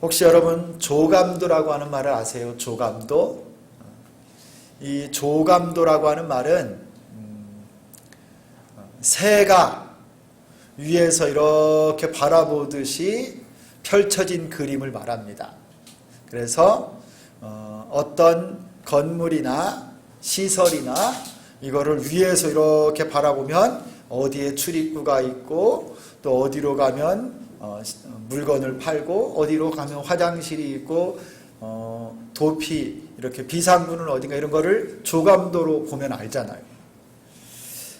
혹시 여러분 조감도라고 하는 말을 아세요? 조감도? 이 조감도라고 하는 말은 새가 위에서 이렇게 바라보듯이 펼쳐진 그림을 말합니다. 그래서 어떤 건물이나 시설이나 이거를 위에서 이렇게 바라보면 어디에 출입구가 있고 또 어디로 가면 물건을 팔고 어디로 가면 화장실이 있고 도피 이렇게 비상구는 어딘가 이런 거를 조감도로 보면 알잖아요.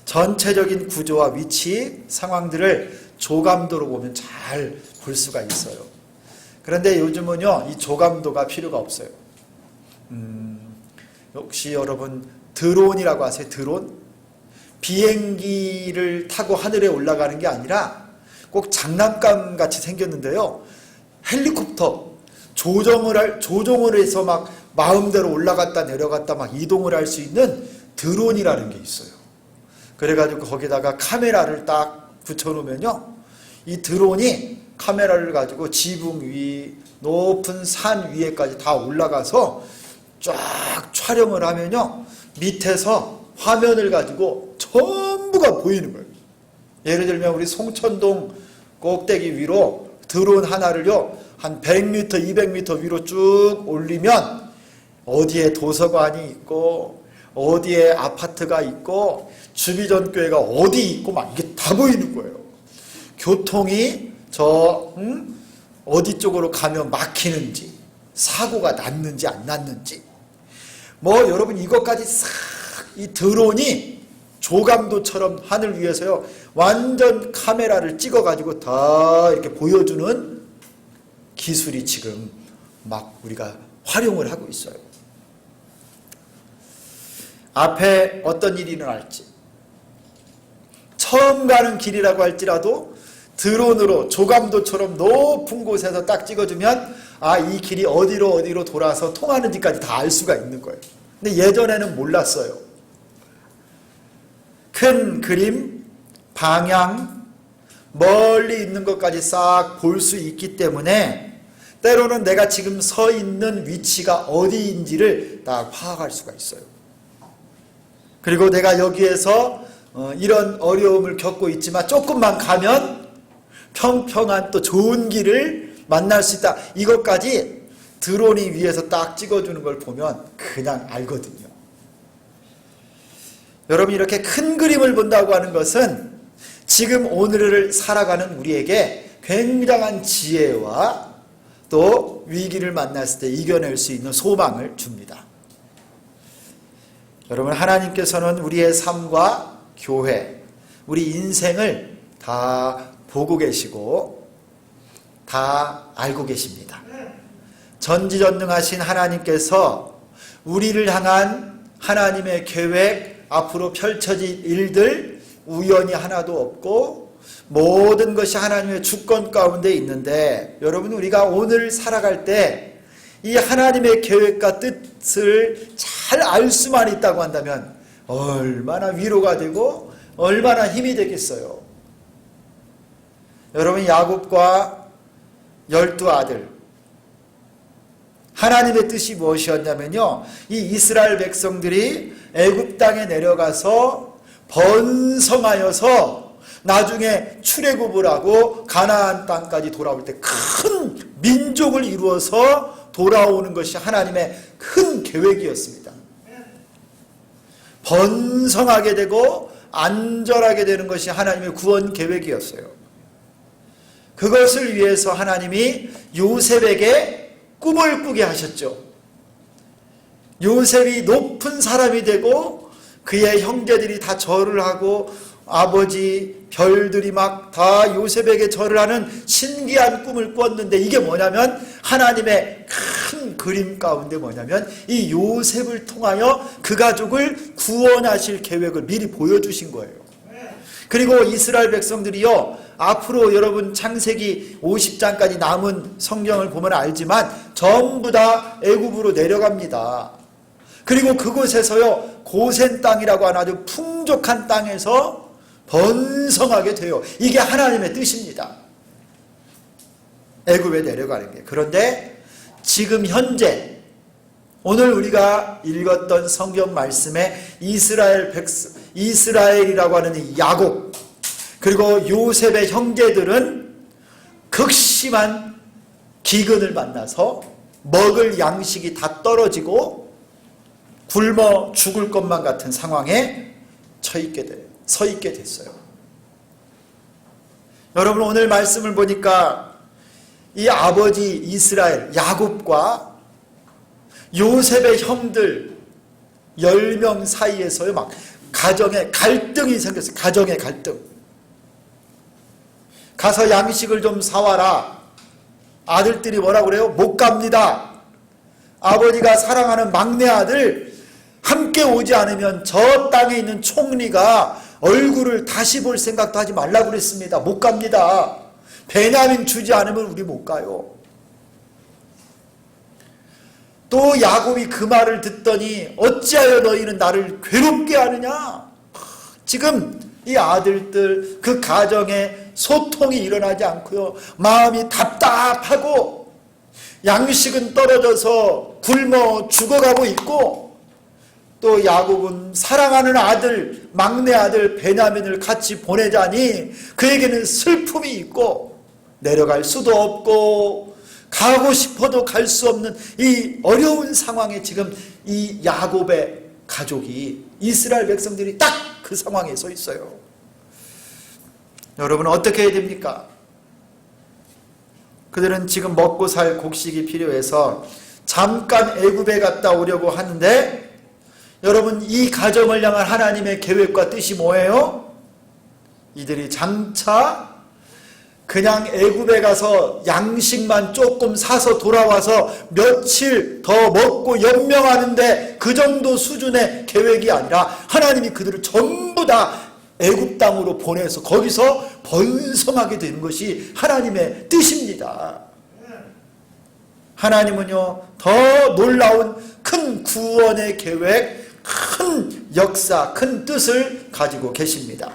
전체적인 구조와 위치 상황들을 조감도로 보면 잘 볼 수가 있어요. 그런데 요즘은요 이 조감도가 필요가 없어요. 혹시 여러분 드론이라고 아세요? 드론? 비행기를 타고 하늘에 올라가는 게 아니라 꼭 장난감 같이 생겼는데요. 헬리콥터 조종을 해서 막 마음대로 올라갔다 내려갔다 막 이동을 할 수 있는 드론이라는 게 있어요. 그래가지고 거기다가 카메라를 딱 붙여놓으면요. 이 드론이 카메라를 가지고 지붕 위, 높은 산 위에까지 다 올라가서 쫙 촬영을 하면요. 밑에서 화면을 가지고 전부가 보이는 거예요. 예를 들면 우리 송천동 꼭대기 위로 드론 하나를요. 한 100m, 200m 위로 쭉 올리면 어디에 도서관이 있고 어디에 아파트가 있고 주비전교회가 어디 있고 막 이게 다 보이는 거예요. 교통이 어디 쪽으로 가면 막히는지 사고가 났는지 안 났는지 여러분 이것까지 싹 이 드론이 조감도처럼 하늘 위에서요 완전 카메라를 찍어 가지고 다 이렇게 보여주는 기술이 지금 막 우리가 활용을 하고 있어요. 앞에 어떤 일이 일어날지 처음 가는 길이라고 할지라도 드론으로 조감도처럼 높은 곳에서 딱 찍어주면 이 길이 어디로 돌아서 통하는지까지 다 알 수가 있는 거예요. 근데 예전에는 몰랐어요. 큰 그림, 방향, 멀리 있는 것까지 싹 볼 수 있기 때문에 때로는 내가 지금 서 있는 위치가 어디인지를 딱 파악할 수가 있어요. 그리고 내가 여기에서 이런 어려움을 겪고 있지만 조금만 가면 평평한 또 좋은 길을 만날 수 있다. 이것까지 드론이 위에서 딱 찍어주는 걸 보면 그냥 알거든요. 여러분 이렇게 큰 그림을 본다고 하는 것은 지금 오늘을 살아가는 우리에게 굉장한 지혜와 또 위기를 만났을 때 이겨낼 수 있는 소망을 줍니다. 여러분 하나님께서는 우리의 삶과 교회, 우리 인생을 다 보고 계시고 다 알고 계십니다. 전지전능하신 하나님께서 우리를 향한 하나님의 계획, 앞으로 펼쳐질 일들 우연이 하나도 없고 모든 것이 하나님의 주권 가운데 있는데 여러분 우리가 오늘 살아갈 때 이 하나님의 계획과 뜻을 잘 알 수만 있다고 한다면 얼마나 위로가 되고 얼마나 힘이 되겠어요. 여러분 야곱과 12아들 하나님의 뜻이 무엇이었냐면요. 이 이스라엘 백성들이 애굽 땅에 내려가서 번성하여서 나중에 출애굽을 하고 가나안 땅까지 돌아올 때 큰 민족을 이루어서 돌아오는 것이 하나님의 큰 계획이었습니다. 번성하게 되고 안전하게 되는 것이 하나님의 구원 계획이었어요. 그것을 위해서 하나님이 요셉에게 꿈을 꾸게 하셨죠. 요셉이 높은 사람이 되고 그의 형제들이 다 절을 하고 아버지 별들이 막 다 요셉에게 절을 하는 신기한 꿈을 꾸었는데 이게 뭐냐면 하나님의 큰 그림 가운데 뭐냐면 이 요셉을 통하여 그 가족을 구원하실 계획을 미리 보여주신 거예요. 그리고 이스라엘 백성들이요 앞으로 여러분 창세기 50장까지 남은 성경을 보면 알지만 전부 다 애굽으로 내려갑니다. 그리고 그곳에서요 고센 땅이라고 하는 아주 풍족한 땅에서 번성하게 돼요. 이게 하나님의 뜻입니다. 애굽에 내려가는 게. 그런데 지금 현재 오늘 우리가 읽었던 성경 말씀에 이스라엘이라고 하는 이 야곱, 그리고 요셉의 형제들은 극심한 기근을 만나서 먹을 양식이 다 떨어지고 굶어 죽을 것만 같은 상황에 서 있게 됐어요. 여러분, 오늘 말씀을 보니까 이 아버지 이스라엘 야곱과 요셉의 형들 10명 사이에서요, 막 가정의 갈등이 생겼어요. 가정의 갈등. 가서 양식을 좀 사와라. 아들들이 뭐라고 그래요? 못 갑니다. 아버지가 사랑하는 막내 아들 함께 오지 않으면 저 땅에 있는 총리가 얼굴을 다시 볼 생각도 하지 말라고 그랬습니다. 못 갑니다. 베냐민 주지 않으면 우리 못 가요. 또 야곱이 그 말을 듣더니 어찌하여 너희는 나를 괴롭게 하느냐. 지금 이 아들들 그 가정에 소통이 일어나지 않고요, 마음이 답답하고 양식은 떨어져서 굶어 죽어가고 있고, 또 야곱은 사랑하는 아들, 막내 아들 베냐민을 같이 보내자니 그에게는 슬픔이 있고 내려갈 수도 없고 가고 싶어도 갈 수 없는 이 어려운 상황에 지금 이 야곱의 가족이, 이스라엘 백성들이 딱 그 상황에 서 있어요. 여러분, 어떻게 해야 됩니까? 그들은 지금 먹고 살 곡식이 필요해서 잠깐 애굽에 갔다 오려고 하는데, 여러분, 이 가정을 향한 하나님의 계획과 뜻이 뭐예요? 이들이 장차 그냥 애굽에 가서 양식만 조금 사서 돌아와서 며칠 더 먹고 연명하는데 그 정도 수준의 계획이 아니라 하나님이 그들을 전부 다 애굽 땅으로 보내서 거기서 번성하게 되는 것이 하나님의 뜻입니다. 하나님은요, 더 놀라운 큰 구원의 계획, 큰 역사, 큰 뜻을 가지고 계십니다.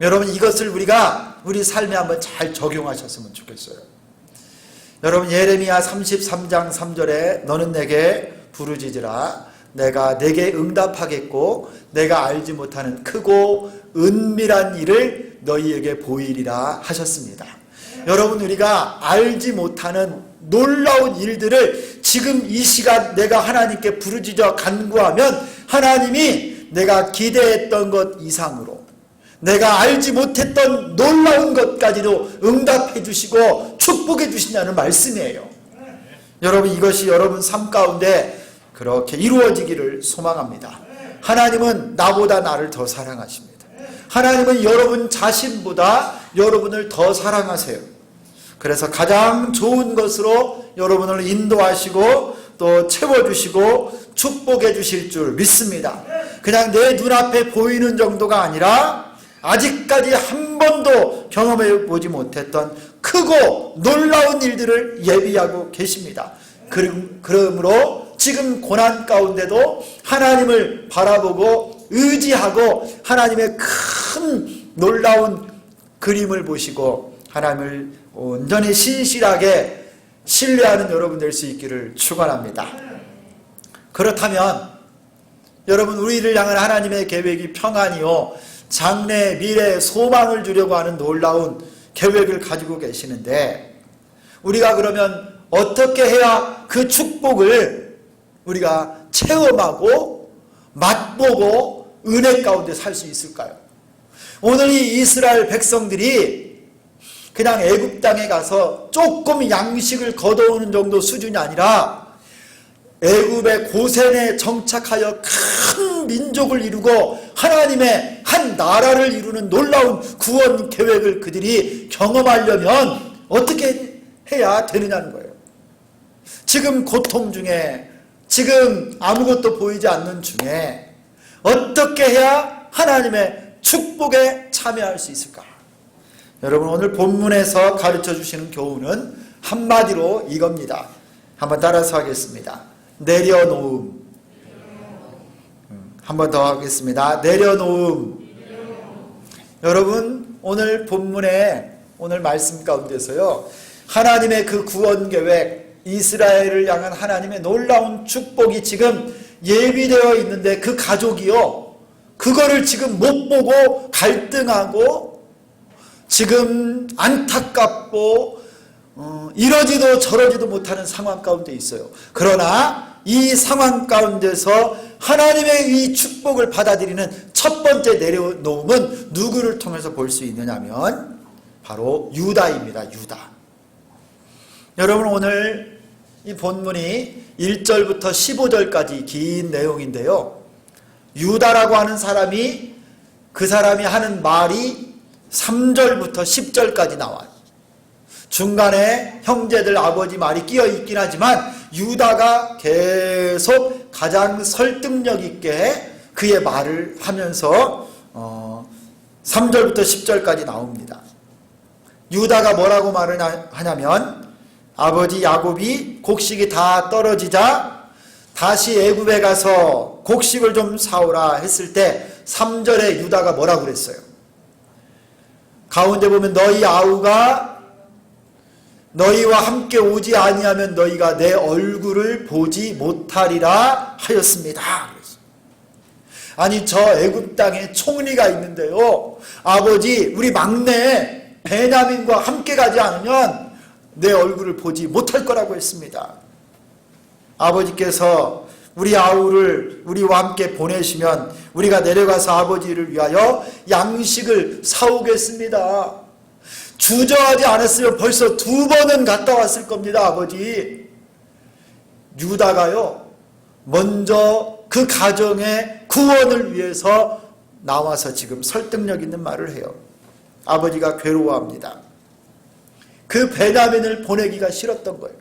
여러분, 이것을 우리가 우리 삶에 한번 잘 적용하셨으면 좋겠어요. 여러분, 예레미야 33장 3절에 너는 내게 부르짖으라 내가 내게 응답하겠고 내가 알지 못하는 크고 은밀한 일을 너희에게 보이리라 하셨습니다. 여러분, 우리가 알지 못하는 놀라운 일들을 지금 이 시간 내가 하나님께 부르짖어 간구하면 하나님이 내가 기대했던 것 이상으로 내가 알지 못했던 놀라운 것까지도 응답해 주시고 축복해 주신다는 말씀이에요. 여러분, 이것이 여러분 삶 가운데 그렇게 이루어지기를 소망합니다. 하나님은 나보다 나를 더 사랑하십니다. 하나님은 여러분 자신보다 여러분을 더 사랑하세요. 그래서 가장 좋은 것으로 여러분을 인도하시고 또 채워주시고 축복해 주실 줄 믿습니다. 그냥 내 눈앞에 보이는 정도가 아니라 아직까지 한 번도 경험해 보지 못했던 크고 놀라운 일들을 예비하고 계십니다. 그러므로 지금 고난 가운데도 하나님을 바라보고 의지하고 하나님의 큰 놀라운 그림을 보시고 하나님을 온전히 신실하게 신뢰하는 여러분 될 수 있기를 축원합니다. 그렇다면 여러분, 우리를 향한 하나님의 계획이 평안이요 장래 미래 소망을 주려고 하는 놀라운 계획을 가지고 계시는데, 우리가 그러면 어떻게 해야 그 축복을 우리가 체험하고 맛보고 은혜 가운데 살 수 있을까요? 오늘 이 이스라엘 백성들이 그냥 애굽 땅에 가서 조금 양식을 걷어오는 정도 수준이 아니라 애굽의 고센에 정착하여 큰 민족을 이루고 하나님의 한 나라를 이루는 놀라운 구원 계획을 그들이 경험하려면 어떻게 해야 되느냐는 거예요. 지금 고통 중에, 지금 아무것도 보이지 않는 중에 어떻게 해야 하나님의 축복에 참여할 수 있을까? 여러분, 오늘 본문에서 가르쳐 주시는 교훈은 한마디로 이겁니다. 한번 따라서 하겠습니다. 내려놓음. 한 번 더 하겠습니다. 내려놓음. 여러분, 오늘 본문에 오늘 말씀 가운데서요, 하나님의 그 구원 계획, 이스라엘을 향한 하나님의 놀라운 축복이 지금 예비되어 있는데 그 가족이요, 그거를 지금 못 보고 갈등하고 지금 안타깝고 이러지도 저러지도 못하는 상황 가운데 있어요. 그러나 이 상황 가운데서 하나님의 이 축복을 받아들이는 첫 번째 내려놓음은 누구를 통해서 볼 수 있느냐면 바로 유다입니다. 유다. 여러분, 오늘 이 본문이 1절부터 15절까지 긴 내용인데요, 유다라고 하는 사람이, 그 사람이 하는 말이 3절부터 10절까지 나와요. 중간에 형제들 아버지 말이 끼어 있긴 하지만 유다가 계속 가장 설득력 있게 그의 말을 하면서 3절부터 10절까지 나옵니다. 유다가 뭐라고 말을 하냐면, 아버지 야곱이 곡식이 다 떨어지자 다시 애굽에 가서 곡식을 좀 사오라 했을 때 3절에 유다가 뭐라고 그랬어요? 가운데 보면 너희 아우가 너희와 함께 오지 아니하면 너희가 내 얼굴을 보지 못하리라 하였습니다. 아니, 저 애굽 땅에 총리가 있는데요, 아버지 우리 막내 베냐민과 함께 가지 않으면 내 얼굴을 보지 못할 거라고 했습니다. 아버지께서 우리 아우를 우리와 함께 보내시면 우리가 내려가서 아버지를 위하여 양식을 사오겠습니다. 주저하지 않았으면 벌써 2번은 갔다 왔을 겁니다. 아버지. 유다가요, 먼저 그 가정의 구원을 위해서 나와서 지금 설득력 있는 말을 해요. 아버지가 괴로워합니다. 그 베냐민을 보내기가 싫었던 거예요.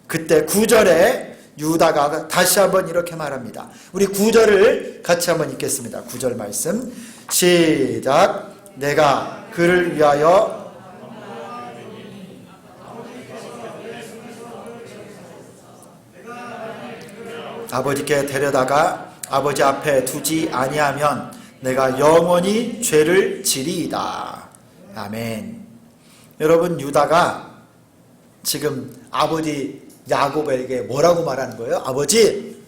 그때 9절에 유다가 다시 한번 이렇게 말합니다. 우리 9절을 같이 한번 읽겠습니다. 9절 말씀 시작. 내가 그를 위하여 아버지께 데려다가 아버지 앞에 두지 아니하면 내가 영원히 죄를 지리이다. 아멘. 여러분, 유다가 지금 아버지 야곱에게 뭐라고 말하는 거예요? 아버지,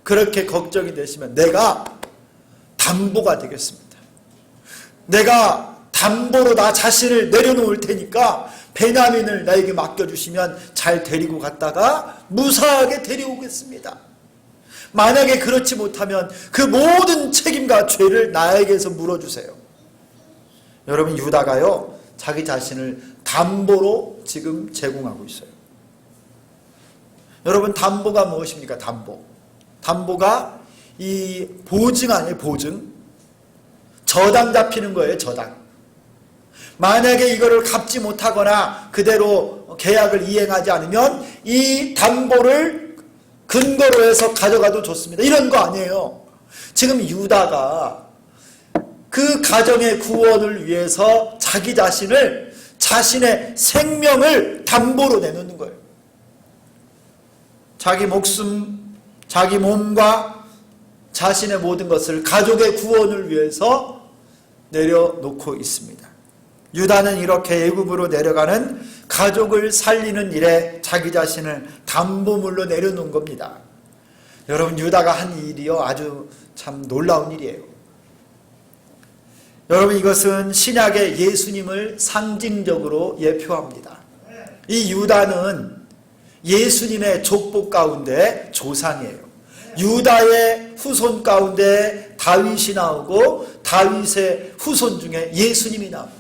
그렇게 걱정이 되시면 내가 담보가 되겠습니다. 내가 담보로 나 자신을 내려놓을 테니까 베냐민을 나에게 맡겨주시면 잘 데리고 갔다가 무사하게 데려오겠습니다. 만약에 그렇지 못하면 그 모든 책임과 죄를 나에게서 물어주세요. 여러분, 유다가요, 자기 자신을 담보로 지금 제공하고 있어요. 여러분, 담보가 무엇입니까? 담보가 이 보증 아니에요? 보증. 저당 잡히는 거예요. 저당. 만약에 이거를 갚지 못하거나 그대로 계약을 이행하지 않으면 이 담보를 근거로 해서 가져가도 좋습니다. 이런 거 아니에요. 지금 유다가 그 가정의 구원을 위해서 자기 자신을, 자신의 생명을 담보로 내놓는 거예요. 자기 목숨, 자기 몸과 자신의 모든 것을 가족의 구원을 위해서 내려놓고 있습니다. 유다는 이렇게 애굽으로 내려가는 가족을 살리는 일에 자기 자신을 담보물로 내려놓은 겁니다. 여러분, 유다가 한 일이요, 아주 참 놀라운 일이에요. 여러분, 이것은 신약의 예수님을 상징적으로 예표합니다. 이 유다는 예수님의 족보 가운데 조상이에요. 유다의 후손 가운데 다윗이 나오고 다윗의 후손 중에 예수님이 나옵니다.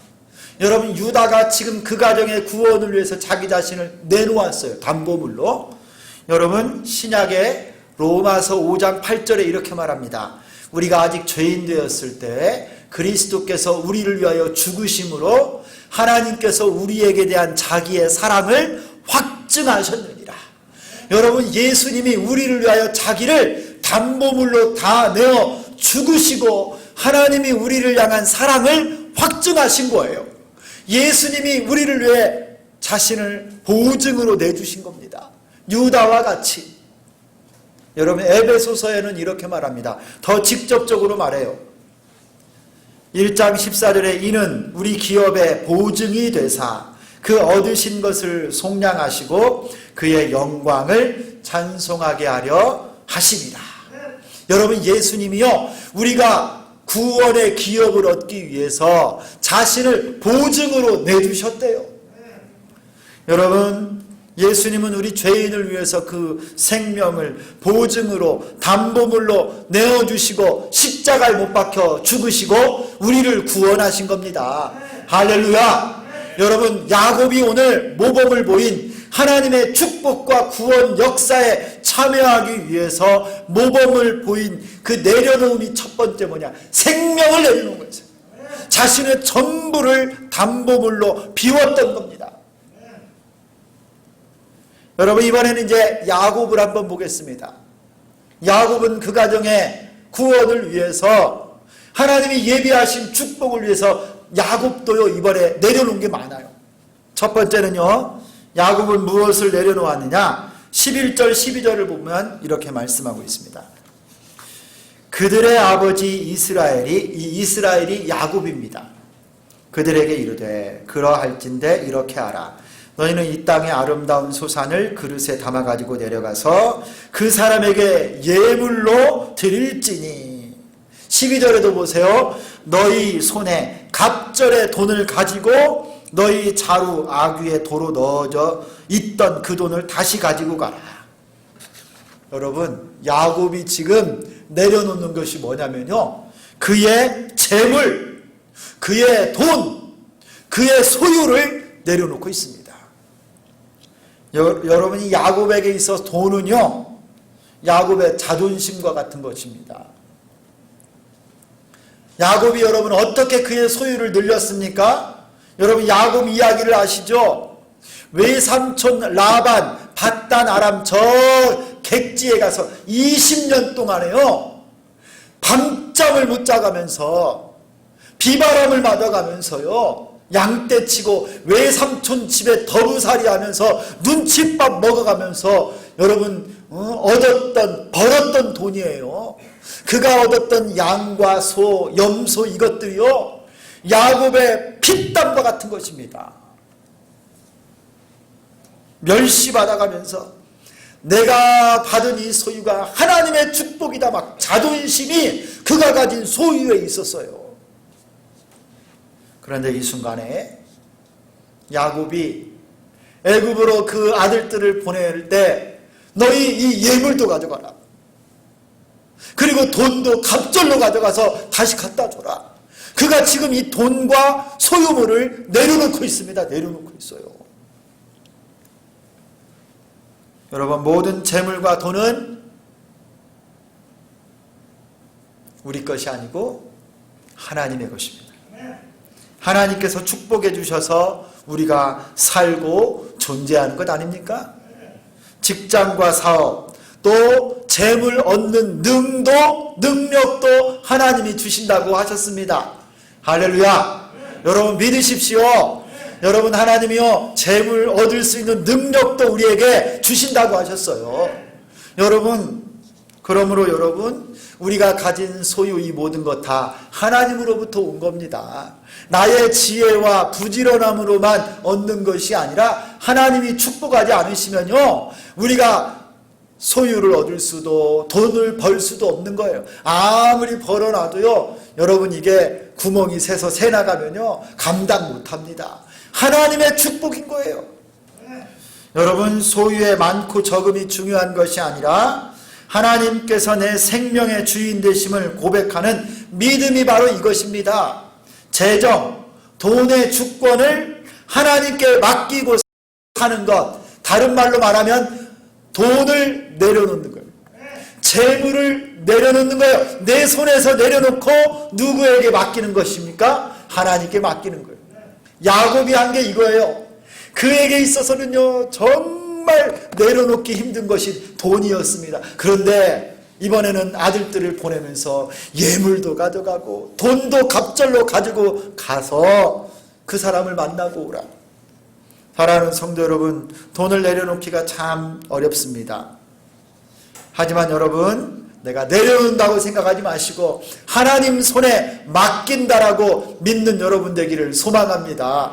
여러분, 유다가 지금 그 가정의 구원을 위해서 자기 자신을 내놓았어요. 담보물로. 여러분, 신약의 로마서 5장 8절에 이렇게 말합니다. 우리가 아직 죄인 되었을 때 그리스도께서 우리를 위하여 죽으심으로 하나님께서 우리에게 대한 자기의 사랑을 확증하셨느니라. 여러분, 예수님이 우리를 위하여 자기를 담보물로 다 내어 죽으시고 하나님이 우리를 향한 사랑을 확증하신 거예요. 예수님이 우리를 위해 자신을 보증으로 내주신 겁니다. 유다와 같이. 여러분, 에베소서에는 이렇게 말합니다. 더 직접적으로 말해요. 1장 14절에 이는 우리 기업의 보증이 되사 그 얻으신 것을 속량하시고 그의 영광을 찬송하게 하려 하심이라. 여러분, 예수님이요, 우리가 구원의 기업을 얻기 위해서 자신을 보증으로 내주셨대요. 여러분, 예수님은 우리 죄인을 위해서 그 생명을 보증으로 담보물로 내어주시고 십자가에 못 박혀 죽으시고 우리를 구원하신 겁니다. 할렐루야. 여러분, 야곱이 오늘 모범을 보인 하나님의 축복과 구원 역사에 참여하기 위해서 모범을 보인 그 내려놓음이 첫 번째 뭐냐? 생명을 내려놓은 거예요. 자신의 전부를 담보물로 비웠던 겁니다. 여러분, 이번에는 이제 야곱을 한번 보겠습니다. 야곱은 그 가정의 구원을 위해서 하나님이 예비하신 축복을 위해서 야곱도요 이번에 내려놓은 게 많아요. 첫 번째는요, 야곱은 무엇을 내려놓았느냐? 11절 12절을 보면 이렇게 말씀하고 있습니다. 그들의 아버지 이스라엘이 야곱입니다. 그들에게 이르되 그러할진대 이렇게 하라. 너희는 이 땅의 아름다운 소산을 그릇에 담아가지고 내려가서 그 사람에게 예물로 드릴지니. 12절에도 보세요. 너희 손에 갑절의 돈을 가지고 너희 자루 아귀에 도로 넣어져 있던 그 돈을 다시 가지고 가라. 여러분, 야곱이 지금 내려놓는 것이 뭐냐면요, 그의 재물, 그의 돈, 그의 소유를 내려놓고 있습니다. 여러분이 야곱에게 있어서 돈은요, 야곱의 자존심과 같은 것입니다. 야곱이 여러분 어떻게 그의 소유를 늘렸습니까? 여러분, 야곱 이야기를 아시죠? 외삼촌 라반 밧단 아람 저 객지에 가서 20년 동안에요, 밤잠을 못 자가면서 비바람을 맞아가면서요 양떼치고 외삼촌 집에 더부살이 하면서 눈칫밥 먹어가면서 여러분 벌었던 돈이에요. 그가 얻었던 양과 소, 염소 이것들이요 야곱의 피땀과 같은 것입니다. 멸시받아가면서 내가 받은 이 소유가 하나님의 축복이다, 막 자존심이 그가 가진 소유에 있었어요. 그런데 이 순간에 야곱이 애굽으로 그 아들들을 보낼 때 너희 이 예물도 가져가라. 그리고 돈도 갑절로 가져가서 다시 갖다 줘라. 그가 지금 이 돈과 소유물을 내려놓고 있습니다. 내려놓고 있어요. 여러분, 모든 재물과 돈은 우리 것이 아니고 하나님의 것입니다. 하나님께서 축복해 주셔서 우리가 살고 존재하는 것 아닙니까? 직장과 사업, 또 재물 얻는 능력도 하나님이 주신다고 하셨습니다. 할렐루야. 여러분 믿으십시오. 여러분, 하나님이요 재물 얻을 수 있는 능력도 우리에게 주신다고 하셨어요. 여러분, 그러므로 여러분, 우리가 가진 소유 이 모든 것 다 하나님으로부터 온 겁니다. 나의 지혜와 부지런함으로만 얻는 것이 아니라 하나님이 축복하지 않으시면요 우리가 소유를 얻을 수도 돈을 벌 수도 없는 거예요. 아무리 벌어놔도요 여러분, 이게 구멍이 새서 새 나가면요 감당 못합니다. 하나님의 축복인 거예요. 여러분, 소유의 많고 적음이 중요한 것이 아니라 하나님께서 내 생명의 주인 되심을 고백하는 믿음이 바로 이것입니다. 재정, 돈의 주권을 하나님께 맡기고 사는 것, 다른 말로 말하면 돈을 내려놓는 거예요. 재물을 내려놓는 거예요. 내 손에서 내려놓고 누구에게 맡기는 것입니까? 하나님께 맡기는 거예요. 야곱이 한 게 이거예요. 그에게 있어서는요 정말 내려놓기 힘든 것이 돈이었습니다. 그런데 이번에는 아들들을 보내면서 예물도 가져가고 돈도 갑절로 가지고 가서 그 사람을 만나고 오라. 사랑하는 성도 여러분, 돈을 내려놓기가 참 어렵습니다. 하지만 여러분, 내가 내려놓는다고 생각하지 마시고 하나님 손에 맡긴다라고 믿는 여러분 되기를 소망합니다.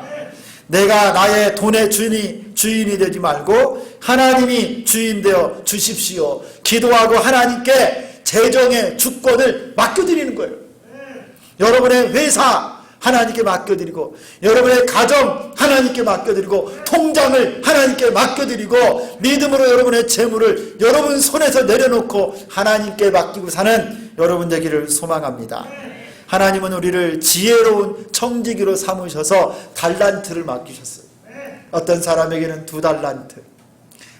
내가 나의 돈의 주인이 되지 말고 하나님이 주인 되어 주십시오. 기도하고 하나님께 재정의 주권을 맡겨드리는 거예요. 여러분의 회사 하나님께 맡겨드리고, 여러분의 가정 하나님께 맡겨드리고, 통장을 하나님께 맡겨드리고, 믿음으로 여러분의 재물을 여러분 손에서 내려놓고 하나님께 맡기고 사는 여러분 되기를 소망합니다. 하나님은 우리를 지혜로운 청지기로 삼으셔서 달란트를 맡기셨어요. 어떤 사람에게는 2달란트,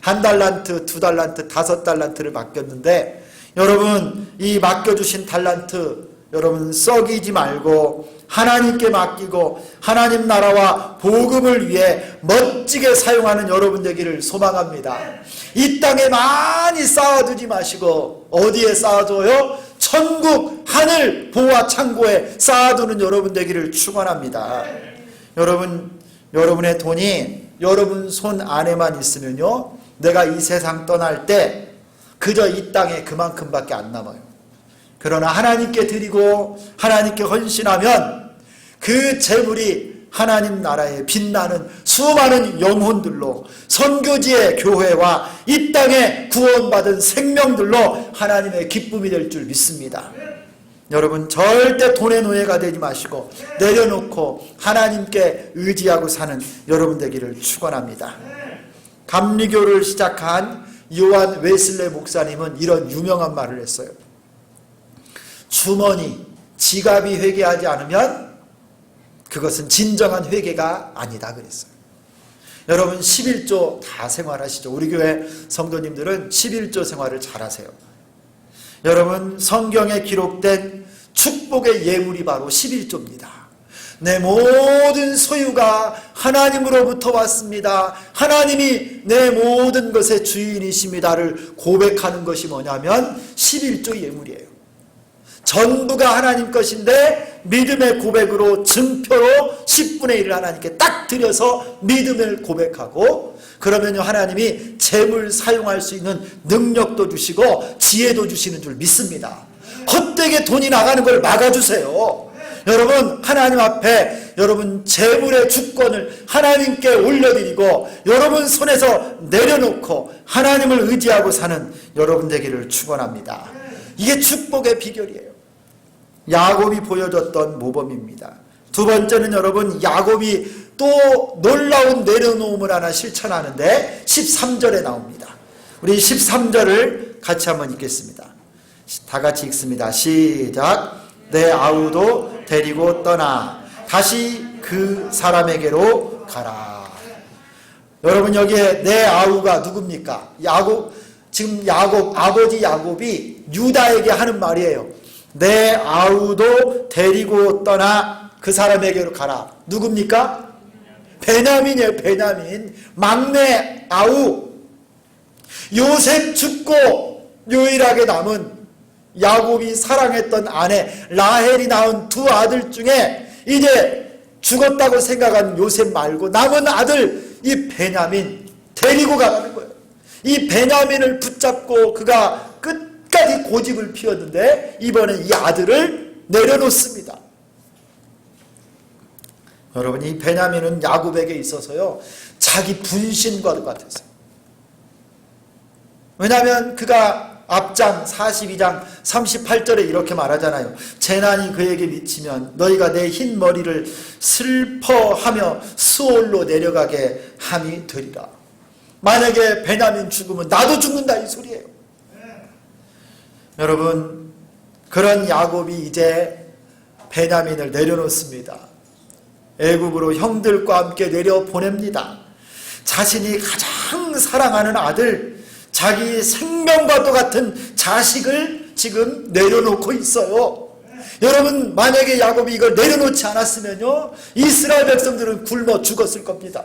1달란트, 2달란트, 5달란트를 맡겼는데, 여러분 이 맡겨주신 달란트 여러분 썩이지 말고 하나님께 맡기고 하나님 나라와 복음을 위해 멋지게 사용하는 여러분 되기를 소망합니다. 이 땅에 많이 쌓아두지 마시고 어디에 쌓아둬요? 천국 하늘 보화 창고에 쌓아두는 여러분 되기를 축원합니다. 여러분의 돈이 여러분 손 안에만 있으면요, 내가 이 세상 떠날 때 그저 이 땅에 그만큼밖에 안 남아요. 그러나 하나님께 드리고 하나님께 헌신하면 그 재물이 하나님 나라에 빛나는 수많은 영혼들로, 선교지의 교회와 이 땅에 구원받은 생명들로 하나님의 기쁨이 될 줄 믿습니다. 여러분 절대 돈의 노예가 되지 마시고 내려놓고 하나님께 의지하고 사는 여러분 되기를 축원합니다. 감리교를 시작한 요한 웨슬레 목사님은 이런 유명한 말을 했어요. 주머니, 지갑이 회개하지 않으면 그것은 진정한 회개가 아니다 그랬어요. 여러분 11조 다 생활하시죠. 우리 교회 성도님들은 11조 생활을 잘하세요. 여러분 성경에 기록된 축복의 예물이 바로 11조입니다. 내 모든 소유가 하나님으로부터 왔습니다. 하나님이 내 모든 것의 주인이십니다를 고백하는 것이 뭐냐면 11조 예물이에요. 전부가 하나님 것인데 믿음의 고백으로 증표로 10분의 1을 하나님께 딱 드려서 믿음을 고백하고, 그러면 하나님이 재물 사용할 수 있는 능력도 주시고 지혜도 주시는 줄 믿습니다. 헛되게 돈이 나가는 걸 막아주세요. 여러분 하나님 앞에 여러분 재물의 주권을 하나님께 올려드리고 여러분 손에서 내려놓고 하나님을 의지하고 사는 여러분 되기를 축원합니다. 이게 축복의 비결이에요. 야곱이 보여줬던 모범입니다. 두 번째는 여러분 야곱이 또 놀라운 내려놓음을 하나 실천하는데 13절에 나옵니다. 우리 13절을 같이 한번 읽겠습니다. 다 같이 읽습니다. 시작. 내 아우도 데리고 떠나 다시 그 사람에게로 가라. 여러분 여기에 내 아우가 누굽니까? 지금 아버지 야곱이 유다에게 하는 말이에요. 내 아우도 데리고 떠나 그 사람에게로 가라. 누굽니까? 베냐민이에요. 베냐민. 막내 아우. 요셉 죽고 유일하게 남은 야곱이 사랑했던 아내 라헬이 낳은 두 아들 중에 이제 죽었다고 생각한 요셉 말고 남은 아들 이 베냐민 데리고 가라는 거예요. 이 베냐민을 붙잡고 그가 끝까지 고집을 피웠는데 이번엔 이 아들을 내려놓습니다. 여러분 이 베냐민은 야곱에게 있어서요 자기 분신과 같았어요. 왜냐하면 그가 앞장 42장 38절에 이렇게 말하잖아요. 재난이 그에게 미치면 너희가 내 흰 머리를 슬퍼하며 수올로 내려가게 함이 되리라. 만약에 베냐민 죽으면 나도 죽는다 이 소리예요. 여러분 그런 야곱이 이제 베냐민을 내려놓습니다. 애굽으로 형들과 함께 내려보냅니다. 자신이 가장 사랑하는 아들, 자기 생명과 똑같은 자식을 지금 내려놓고 있어요. 여러분 만약에 야곱이 이걸 내려놓지 않았으면요 이스라엘 백성들은 굶어 죽었을 겁니다.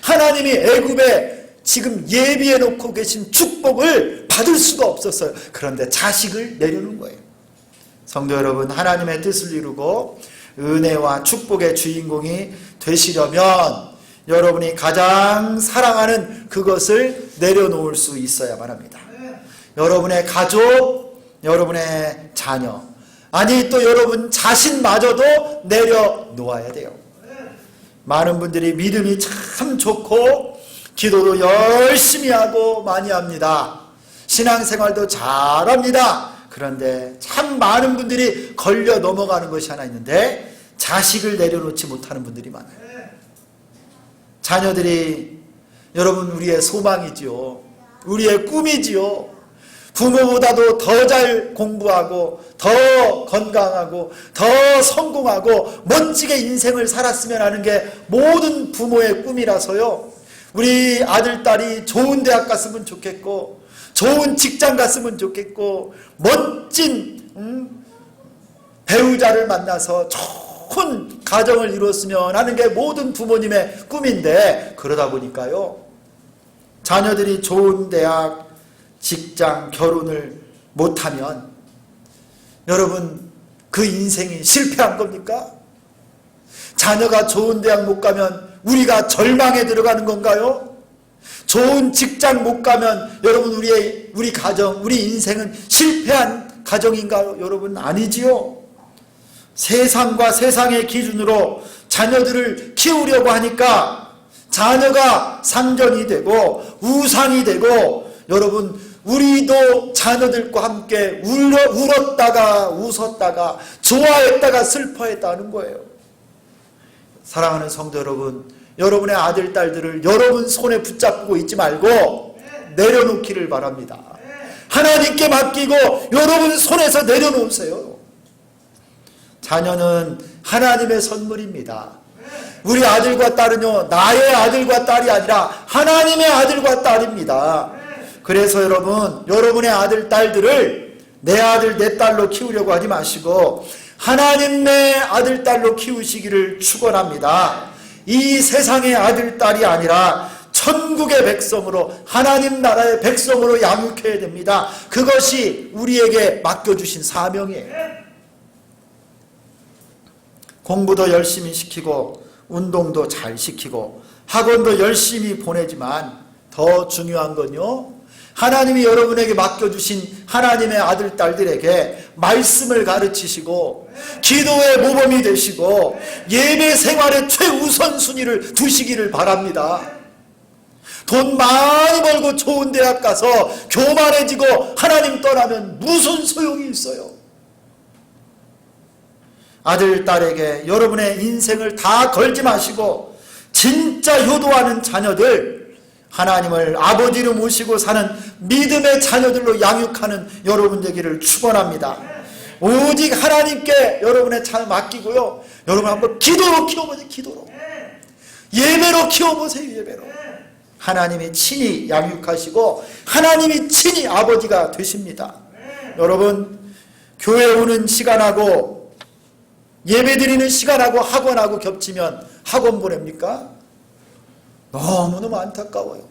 하나님이 애굽에 지금 예비해 놓고 계신 축복을 받을 수가 없었어요. 그런데 자식을 내려놓은 거예요. 성도 여러분 하나님의 뜻을 이루고 은혜와 축복의 주인공이 되시려면 여러분이 가장 사랑하는 그것을 내려놓을 수 있어야만 합니다. 여러분의 가족, 여러분의 자녀, 아니 또 여러분 자신마저도 내려놓아야 돼요. 많은 분들이 믿음이 참 좋고 기도도 열심히 하고 많이 합니다. 신앙생활도 잘합니다. 그런데 참 많은 분들이 걸려 넘어가는 것이 하나 있는데 자식을 내려놓지 못하는 분들이 많아요. 자녀들이 여러분 우리의 소망이지요. 우리의 꿈이지요. 부모보다도 더 잘 공부하고 더 건강하고 더 성공하고 멋지게 인생을 살았으면 하는 게 모든 부모의 꿈이라서요. 우리 아들, 딸이 좋은 대학 갔으면 좋겠고 좋은 직장 갔으면 좋겠고 멋진 배우자를 만나서 좋은 가정을 이뤘으면 하는 게 모든 부모님의 꿈인데 그러다 보니까요. 자녀들이 좋은 대학, 직장, 결혼을 못하면 여러분 그 인생이 실패한 겁니까? 자녀가 좋은 대학 못 가면 우리가 절망에 들어가는 건가요? 좋은 직장 못 가면 여러분 우리 가정, 우리 인생은 실패한 가정인가요? 여러분 아니지요. 세상과 세상의 기준으로 자녀들을 키우려고 하니까 자녀가 상전이 되고 우상이 되고 여러분 우리도 자녀들과 함께 울었다가 웃었다가 좋아했다가 슬퍼했다는 거예요. 사랑하는 성도 여러분, 여러분의 아들, 딸들을 여러분 손에 붙잡고 있지 말고 내려놓기를 바랍니다. 하나님께 맡기고 여러분 손에서 내려놓으세요. 자녀는 하나님의 선물입니다. 우리 아들과 딸은요, 나의 아들과 딸이 아니라 하나님의 아들과 딸입니다. 그래서 여러분, 여러분의 아들, 딸들을 내 아들, 내 딸로 키우려고 하지 마시고 하나님의 아들, 딸로 키우시기를 축원합니다. 이 세상의 아들, 딸이 아니라 천국의 백성으로 하나님 나라의 백성으로 양육해야 됩니다. 그것이 우리에게 맡겨주신 사명이에요. 공부도 열심히 시키고 운동도 잘 시키고 학원도 열심히 보내지만 더 중요한 건요, 하나님이 여러분에게 맡겨주신 하나님의 아들, 딸들에게 말씀을 가르치시고 기도의 모범이 되시고 예배 생활의 최우선순위를 두시기를 바랍니다. 돈 많이 벌고 좋은 대학 가서 교만해지고 하나님 떠나면 무슨 소용이 있어요? 아들, 딸에게 여러분의 인생을 다 걸지 마시고 진짜 효도하는 자녀들, 하나님을 아버지로 모시고 사는 믿음의 자녀들로 양육하는 여러분 되기를 축원합니다. 오직 하나님께 여러분의 자녀 맡기고요. 여러분 한번 기도로 키워보세요. 기도로. 예배로 키워보세요. 예배로. 하나님이 친히 양육하시고 하나님이 친히 아버지가 되십니다. 여러분, 교회 오는 시간하고 예배 드리는 시간하고 학원하고 겹치면 학원 보냅니까? 너무너무 안타까워요.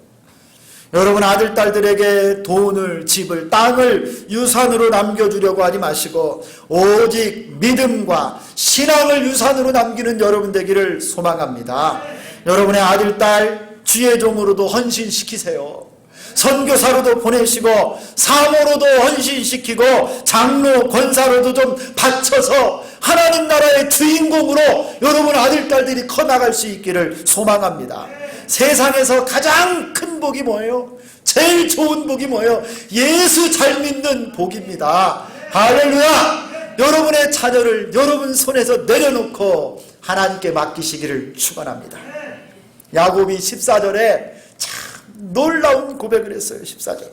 여러분 아들, 딸들에게 돈을, 집을, 땅을 유산으로 남겨주려고 하지 마시고 오직 믿음과 신앙을 유산으로 남기는 여러분 되기를 소망합니다. 여러분의 아들, 딸 주의 종으로도 헌신시키세요. 선교사로도 보내시고 사모로도 헌신시키고 장로, 권사로도 좀 바쳐서 하나님 나라의 주인공으로 여러분 아들, 딸들이 커나갈 수 있기를 소망합니다. 세상에서 가장 큰 복이 뭐예요? 제일 좋은 복이 뭐예요? 예수 잘 믿는 복입니다. 할렐루야! 여러분의 자녀를 여러분 손에서 내려놓고 하나님께 맡기시기를 축원합니다. 야곱이 14절에 참 놀라운 고백을 했어요. 14절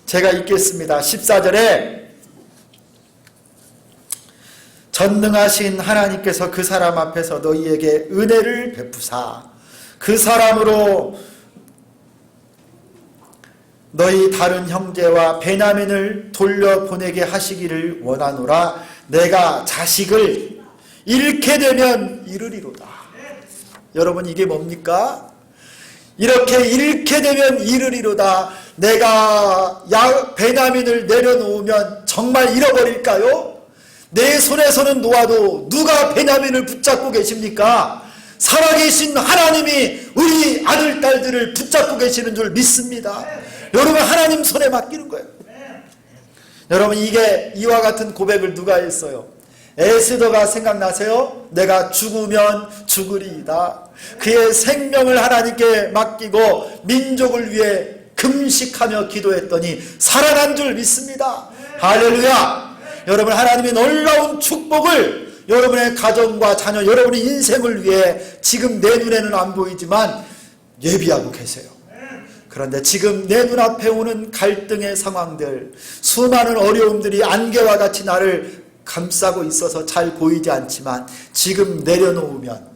제가 읽겠습니다. 14절에 전능하신 하나님께서 그 사람 앞에서 너희에게 은혜를 베푸사 그 사람으로 너희 다른 형제와 베냐민을 돌려보내게 하시기를 원하노라. 내가 자식을 잃게 되면 잃으리로다. 여러분 이게 뭡니까? 이렇게 잃게 되면 잃으리로다. 내가 베냐민을 내려놓으면 정말 잃어버릴까요? 내 손에서는 놓아도 누가 베냐민을 붙잡고 계십니까? 살아계신 하나님이 우리 아들, 딸들을 붙잡고 계시는 줄 믿습니다. 여러분 하나님 손에 맡기는 거예요. 여러분, 이게 이와 같은 고백을 누가 했어요? 에스더가 생각나세요? 내가 죽으면 죽으리이다. 그의 생명을 하나님께 맡기고 민족을 위해 금식하며 기도했더니 살아난 줄 믿습니다. 할렐루야. 여러분, 하나님의 놀라운 축복을 여러분의 가정과 자녀, 여러분의 인생을 위해 지금 내 눈에는 안 보이지만 예비하고 계세요. 그런데 지금 내 눈앞에 오는 갈등의 상황들, 수많은 어려움들이 안개와 같이 나를 감싸고 있어서 잘 보이지 않지만 지금 내려놓으면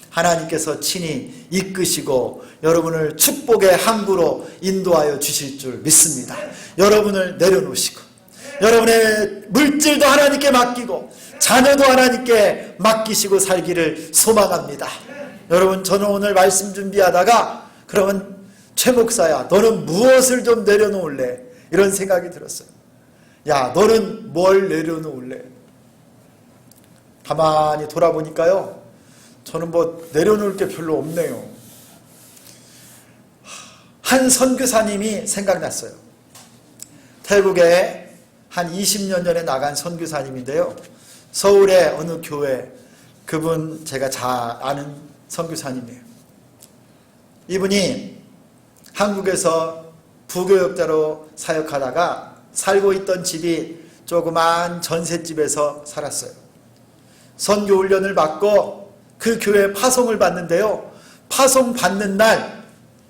하나님께서 친히 이끄시고 여러분을 축복의 항구로 인도하여 주실 줄 믿습니다. 여러분을 내려놓으시고 여러분의 물질도 하나님께 맡기고 자녀도 하나님께 맡기시고 살기를 소망합니다. 여러분, 저는 오늘 말씀 준비하다가 그러면 최 목사야, 너는 무엇을 좀 내려놓을래? 이런 생각이 들었어요. 야, 너는 뭘 내려놓을래? 가만히 돌아보니까요, 저는 뭐 내려놓을 게 별로 없네요. 한 선교사님이 생각났어요. 태국에 한 20년 전에 나간 선교사님인데요. 서울의 어느 교회, 그분 제가 잘 아는 선교사님이에요. 이분이 한국에서 부교역자로 사역하다가 살고 있던 집이 조그만 전셋집에서 살았어요. 선교 훈련을 받고 그 교회에 파송을 받는데요. 파송 받는 날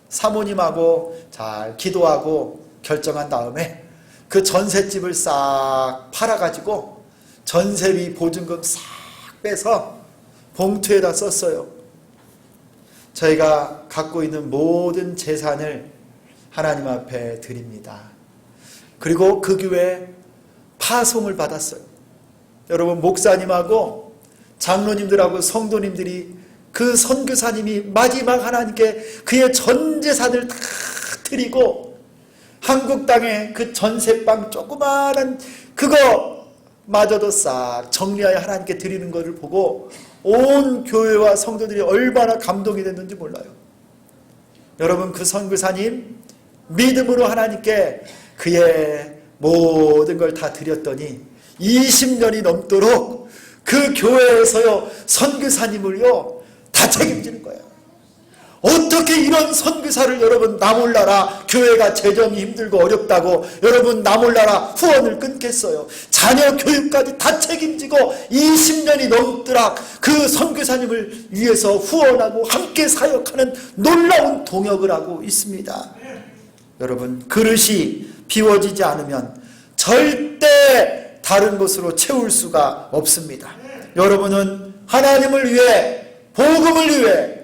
사모님하고 잘 기도하고 결정한 다음에 그 전셋집을 싹 팔아가지고 전세비 보증금 싹 빼서 봉투에다 썼어요. 저희가 갖고 있는 모든 재산을 하나님 앞에 드립니다. 그리고 그 교회에 파송을 받았어요. 여러분, 목사님하고 장로님들하고 성도님들이 그 선교사님이 마지막 하나님께 그의 전 재산을 다 드리고 한국 땅에 그 전세방 조그마한 그거마저도 싹 정리하여 하나님께 드리는 것을 보고 온 교회와 성도들이 얼마나 감동이 됐는지 몰라요. 여러분, 그 선교사님 믿음으로 하나님께 그의 모든 걸 다 드렸더니 20년이 넘도록 그 교회에서요 선교사님을요 다 책임지는 거예요. 어떻게 이런 선교사를 여러분 나 몰라라 교회가 재정이 힘들고 어렵다고 여러분 나 몰라라 후원을 끊겠어요. 자녀 교육까지 다 책임지고 20년이 넘도록 그 선교사님을 위해서 후원하고 함께 사역하는 놀라운 동역을 하고 있습니다. 여러분, 그릇이 비워지지 않으면 절대 다른 것으로 채울 수가 없습니다. 여러분은 하나님을 위해, 복음을 위해,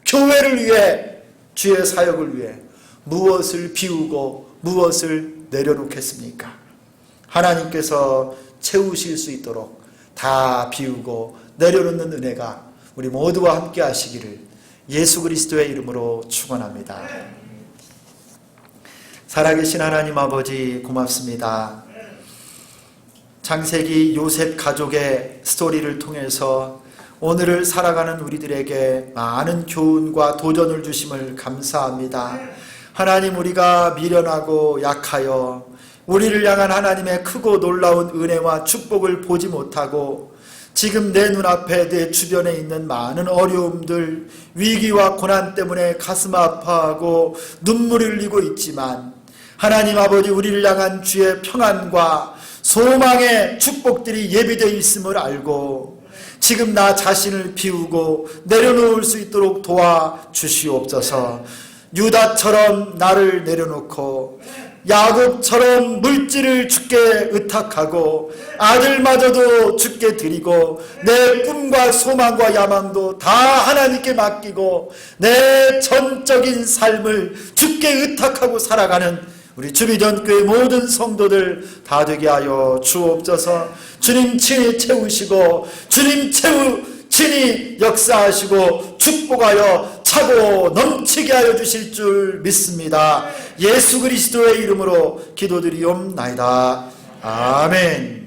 교회를 위해, 주의 사역을 위해 무엇을 비우고 무엇을 내려놓겠습니까? 하나님께서 채우실 수 있도록 다 비우고 내려놓는 은혜가 우리 모두와 함께 하시기를 예수 그리스도의 이름으로 축원합니다. 살아계신 하나님 아버지 고맙습니다. 창세기 요셉 가족의 스토리를 통해서 오늘을 살아가는 우리들에게 많은 교훈과 도전을 주심을 감사합니다. 하나님, 우리가 미련하고 약하여 우리를 향한 하나님의 크고 놀라운 은혜와 축복을 보지 못하고 지금 내 눈앞에 내 주변에 있는 많은 어려움들, 위기와 고난 때문에 가슴 아파하고 눈물을 흘리고 있지만 하나님 아버지, 우리를 향한 주의 평안과 소망의 축복들이 예비되어 있음을 알고 지금 나 자신을 비우고 내려놓을 수 있도록 도와주시옵소서. 유다처럼 나를 내려놓고 야곱처럼 물질을 주께 의탁하고 아들마저도 주께 드리고 내 꿈과 소망과 야망도 다 하나님께 맡기고 내 전적인 삶을 주께 의탁하고 살아가는 우리 주비전교회 모든 성도들 다 되게 하여 주옵소서. 주님 친히 채우시고 주님 친히 역사하시고 축복하여 차고 넘치게 하여 주실 줄 믿습니다. 예수 그리스도의 이름으로 기도드리옵나이다. 아멘.